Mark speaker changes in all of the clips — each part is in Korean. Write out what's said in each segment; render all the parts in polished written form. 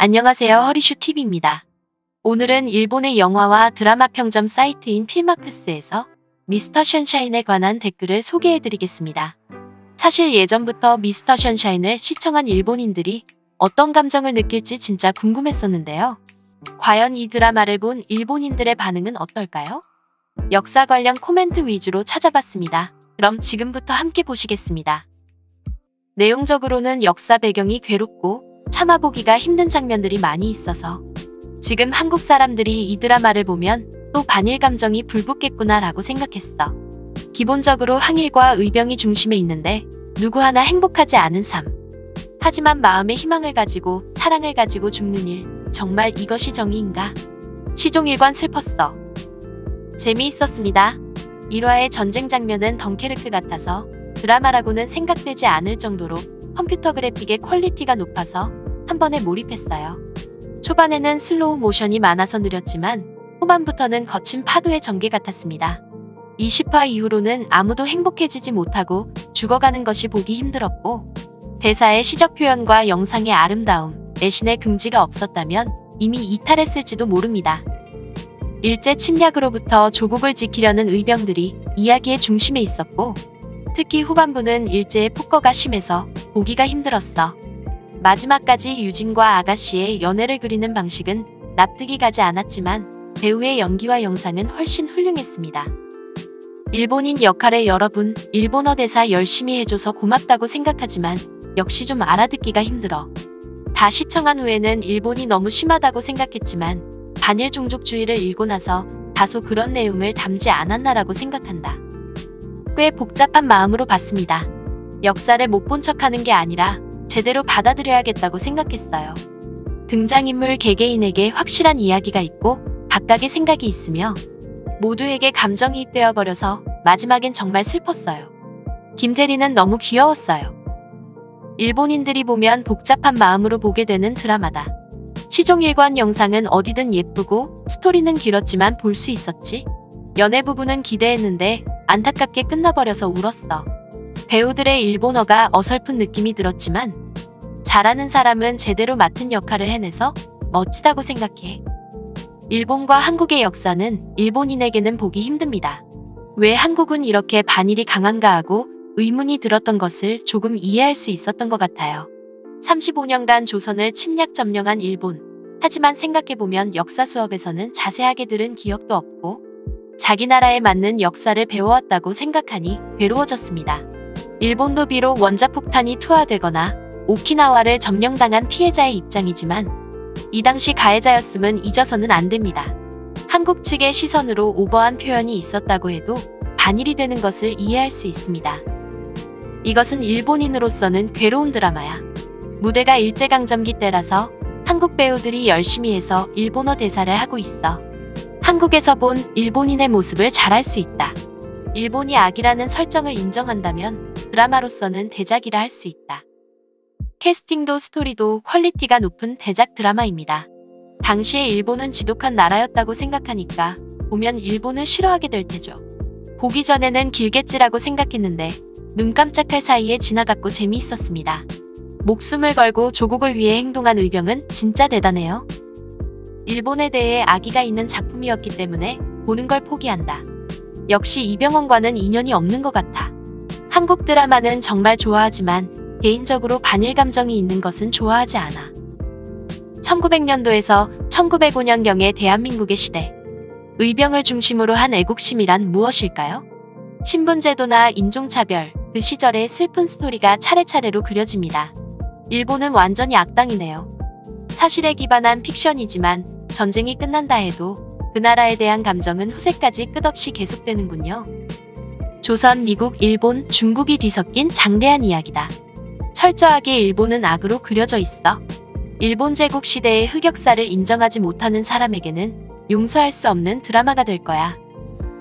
Speaker 1: 안녕하세요. 허리슈TV입니다. 오늘은 일본의 영화와 드라마 평점 사이트인 필마크스에서 미스터 션샤인에 관한 댓글을 소개해드리겠습니다. 사실 예전부터 미스터 션샤인을 시청한 일본인들이 어떤 감정을 느낄지 진짜 궁금했었는데요. 과연 이 드라마를 본 일본인들의 반응은 어떨까요? 역사 관련 코멘트 위주로 찾아봤습니다. 그럼 지금부터 함께 보시겠습니다. 내용적으로는 역사 배경이 괴롭고 참아보기가 힘든 장면들이 많이 있어서 지금 한국 사람들이 이 드라마를 보면 또 반일 감정이 불붙겠구나 라고 생각했어. 기본적으로 항일과 의병이 중심에 있는데 누구 하나 행복하지 않은 삶. 하지만 마음에 희망을 가지고 사랑을 가지고 죽는 일. 정말 이것이 정의인가? 시종일관 슬펐어. 재미있었습니다. 1화의 전쟁 장면은 덩케르크 같아서 드라마라고는 생각되지 않을 정도로 컴퓨터 그래픽의 퀄리티가 높아서 한 번에 몰입했어요. 초반에는 슬로우 모션이 많아서 느렸지만 후반부터는 거친 파도의 전개 같았습니다. 20화 이후로는 아무도 행복해지지 못하고 죽어가는 것이 보기 힘들었고 대사의 시적 표현과 영상의 아름다움, 애신의 긍지가 없었다면 이미 이탈했을지도 모릅니다. 일제 침략으로부터 조국을 지키려는 의병들이 이야기의 중심에 있었고 특히 후반부는 일제의 폭거가 심해서 보기가 힘들었어. 마지막까지 유진과 아가씨의 연애를 그리는 방식은 납득이 가지 않았지만 배우의 연기와 영상은 훨씬 훌륭했습니다. 일본인 역할의 여러분, 일본어 대사 열심히 해줘서 고맙다고 생각하지만 역시 좀 알아듣기가 힘들어. 다 시청한 후에는 일본이 너무 심하다고 생각했지만 반일 종족주의를 읽고 나서 다소 그런 내용을 담지 않았나라고 생각한다. 꽤 복잡한 마음으로 봤습니다. 역사를 못 본 척하는 게 아니라 제대로 받아들여야겠다고 생각했어요. 등장인물 개개인에게 확실한 이야기가 있고 각각의 생각이 있으며 모두에게 감정이입되어 버려서 마지막엔 정말 슬펐어요. 김태리는 너무 귀여웠어요. 일본인들이 보면 복잡한 마음으로 보게 되는 드라마다. 시종일관 영상은 어디든 예쁘고 스토리는 길었지만 볼 수 있었지. 연애 부분은 기대했는데 안타깝게 끝나버려서 울었어. 배우들의 일본어가 어설픈 느낌이 들었지만 잘하는 사람은 제대로 맡은 역할을 해내서 멋지다고 생각해. 일본과 한국의 역사는 일본인에게는 보기 힘듭니다. 왜 한국은 이렇게 반일이 강한가 하고 의문이 들었던 것을 조금 이해할 수 있었던 것 같아요. 35년간 조선을 침략 점령한 일본. 하지만 생각해보면 역사 수업에서는 자세하게 들은 기억도 없고 자기 나라에 맞는 역사를 배워왔다고 생각하니 괴로워졌습니다. 일본도 비록 원자폭탄이 투하되거나 오키나와를 점령당한 피해자의 입장이지만 이 당시 가해자였음은 잊어서는 안 됩니다. 한국 측의 시선으로 오버한 표현이 있었다고 해도 반일이 되는 것을 이해할 수 있습니다. 이것은 일본인으로서는 괴로운 드라마야. 무대가 일제강점기 때라서 한국 배우들이 열심히 해서 일본어 대사를 하고 있어. 한국에서 본 일본인의 모습을 잘 알 수 있다. 일본이 악이라는 설정을 인정한다면 드라마로서는 대작이라 할 수 있다. 캐스팅도 스토리도 퀄리티가 높은 대작 드라마입니다. 당시에 일본은 지독한 나라였다고 생각하니까 보면 일본을 싫어하게 될 테죠. 보기 전에는 길겠지라고 생각했는데 눈 깜짝할 사이에 지나갔고 재미있었습니다. 목숨을 걸고 조국을 위해 행동한 의병은 진짜 대단해요. 일본에 대해 악의가 있는 작품이었기 때문에 보는 걸 포기한다. 역시 이병헌과는 인연이 없는 것 같아. 한국 드라마는 정말 좋아하지만 개인적으로 반일 감정이 있는 것은 좋아하지 않아. 1900년도에서 1905년경의 대한민국의 시대. 의병을 중심으로 한 애국심이란 무엇일까요? 신분제도나 인종차별, 그 시절의 슬픈 스토리가 차례차례로 그려집니다. 일본은 완전히 악당이네요. 사실에 기반한 픽션이지만 전쟁이 끝난다 해도 그 나라에 대한 감정은 후세까지 끝없이 계속되는군요. 조선, 미국, 일본, 중국이 뒤섞인 장대한 이야기다. 철저하게 일본은 악으로 그려져 있어. 일본 제국 시대의 흑역사를 인정하지 못하는 사람에게는 용서할 수 없는 드라마가 될 거야.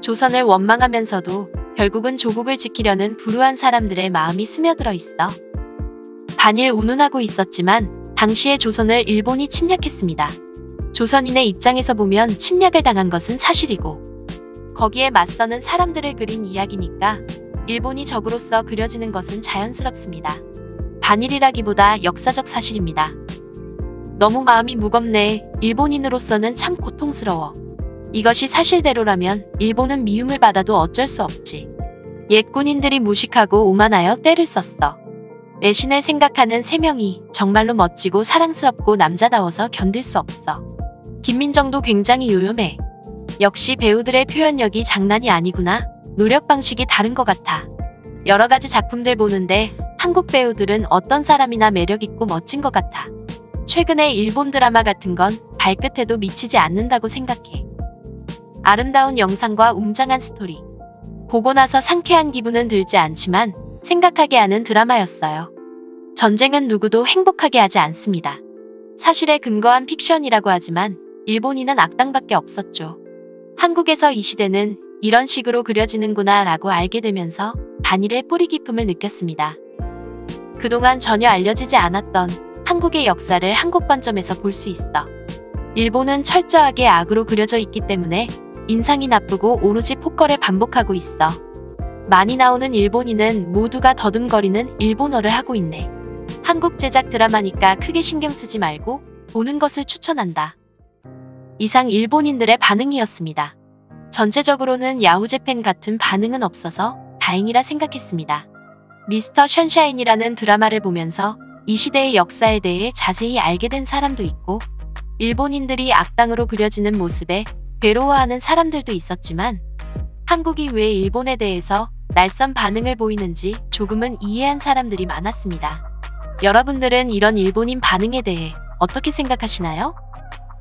Speaker 1: 조선을 원망하면서도 결국은 조국을 지키려는 불우한 사람들의 마음이 스며들어 있어. 반일 운운하고 있었지만 당시의 조선을 일본이 침략했습니다. 조선인의 입장에서 보면 침략을 당한 것은 사실이고 거기에 맞서는 사람들을 그린 이야기니까 일본이 적으로서 그려지는 것은 자연스럽습니다. 반일이라기보다 역사적 사실입니다. 너무 마음이 무겁네. 일본인으로서는 참 고통스러워. 이것이 사실대로라면 일본은 미움을 받아도 어쩔 수 없지. 옛 군인들이 무식하고 오만하여 때를 썼어. 외신을 생각하는 세 명이 정말로 멋지고 사랑스럽고 남자다워서 견딜 수 없어. 김민정도 굉장히 요염해. 역시 배우들의 표현력이 장난이 아니구나. 노력 방식이 다른 것 같아. 여러 가지 작품들 보는데 한국 배우들은 어떤 사람이나 매력있고 멋진 것 같아. 최근에 일본 드라마 같은 건 발끝에도 미치지 않는다고 생각해. 아름다운 영상과 웅장한 스토리. 보고 나서 상쾌한 기분은 들지 않지만 생각하게 하는 드라마였어요. 전쟁은 누구도 행복하게 하지 않습니다. 사실에 근거한 픽션이라고 하지만 일본인은 악당밖에 없었죠. 한국에서 이 시대는 이런 식으로 그려지는구나 라고 알게 되면서 반일의 뿌리 깊음을 느꼈습니다. 그동안 전혀 알려지지 않았던 한국의 역사를 한국 관점에서 볼 수 있어. 일본은 철저하게 악으로 그려져 있기 때문에 인상이 나쁘고 오로지 폭거를 반복하고 있어. 많이 나오는 일본인은 모두가 더듬거리는 일본어를 하고 있네. 한국 제작 드라마니까 크게 신경 쓰지 말고 보는 것을 추천한다. 이상 일본인들의 반응이었습니다. 전체적으로는 야후재팬 같은 반응은 없어서 다행이라 생각했습니다. 미스터 션샤인이라는 드라마를 보면서 이 시대의 역사에 대해 자세히 알게 된 사람도 있고 일본인들이 악당으로 그려지는 모습에 괴로워하는 사람들도 있었지만 한국이 왜 일본에 대해서 날선 반응을 보이는지 조금은 이해한 사람들이 많았습니다. 여러분들은 이런 일본인 반응에 대해 어떻게 생각하시나요?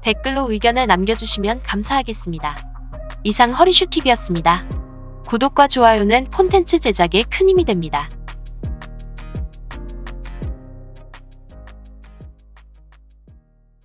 Speaker 1: 댓글로 의견을 남겨주시면 감사하겠습니다. 이상 허리슈TV였습니다. 구독과 좋아요는 콘텐츠 제작에 큰 힘이 됩니다.